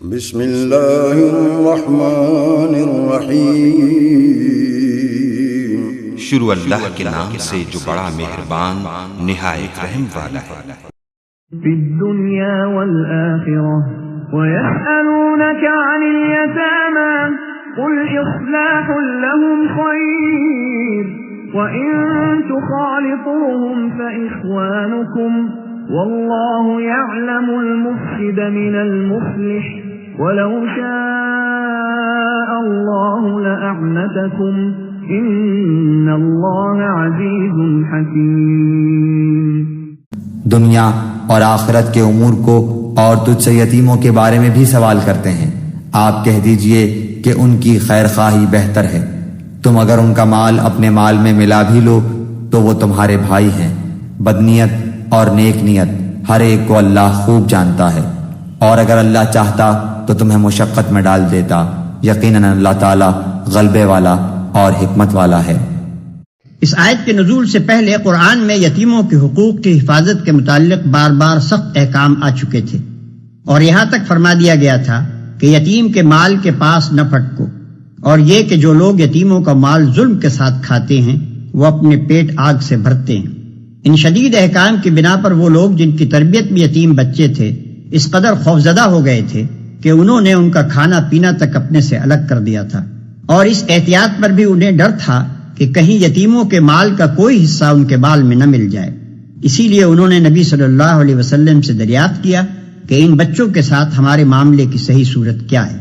بسم اللہ الرحمن الرحیم، شروع اللہ کے نام سے جو بڑا مہربان نہایت رحم والا ہے۔ فی الدنیا والآخرہ وَيَسْأَلُونَكَ عَنِ الْيَتَامَى قُلْ إِصْلَاحٌ لَهُمْ خَيْرٌ وَإِن تُخَالِطُوهُمْ فَإِخْوَانُكُمْ وَاللَّهُ يَعْلَمُ الْمُفْسِدَ مِنَ الْمُصْلِحِ وَلَوْ شَاءَ اللَّهُ لَأَعْنَتَكُمْ إِنَّ اللَّهَ عَزِيزٌ حَكِيمٌ۔ دنیا اور آخرت کے امور کو اور تجھ سے یتیموں کے بارے میں بھی سوال کرتے ہیں، آپ کہہ دیجئے کہ ان کی خیر خواہی بہتر ہے۔ تم اگر ان کا مال اپنے مال میں ملا بھی لو تو وہ تمہارے بھائی ہیں۔ بدنیت اور نیک نیت ہر ایک کو اللہ خوب جانتا ہے، اور اگر اللہ چاہتا تو تمہیں مشقت میں ڈال دیتا، یقیناً اللہ تعالی غلبے والا اور حکمت والا ہے۔ اس آیت کے نزول سے پہلے قرآن میں یتیموں کے حقوق کی حفاظت کے متعلق بار بار سخت احکام آ چکے تھے، اور یہاں تک فرما دیا گیا تھا کہ یتیم کے مال کے پاس نہ پھٹکو، اور یہ کہ جو لوگ یتیموں کا مال ظلم کے ساتھ کھاتے ہیں وہ اپنے پیٹ آگ سے بھرتے ہیں۔ ان شدید احکام کی بنا پر وہ لوگ جن کی تربیت میں یتیم بچے تھے اس قدر خوفزدہ ہو گئے تھے کہ انہوں نے ان کا کھانا پینا تک اپنے سے الگ کر دیا تھا، اور اس احتیاط پر بھی انہیں ڈر تھا کہ کہیں یتیموں کے مال کا کوئی حصہ ان کے بال میں نہ مل جائے۔ اسی لیے انہوں نے نبی صلی اللہ علیہ وسلم سے دریافت کیا کہ ان بچوں کے ساتھ ہمارے معاملے کی صحیح صورت کیا ہے۔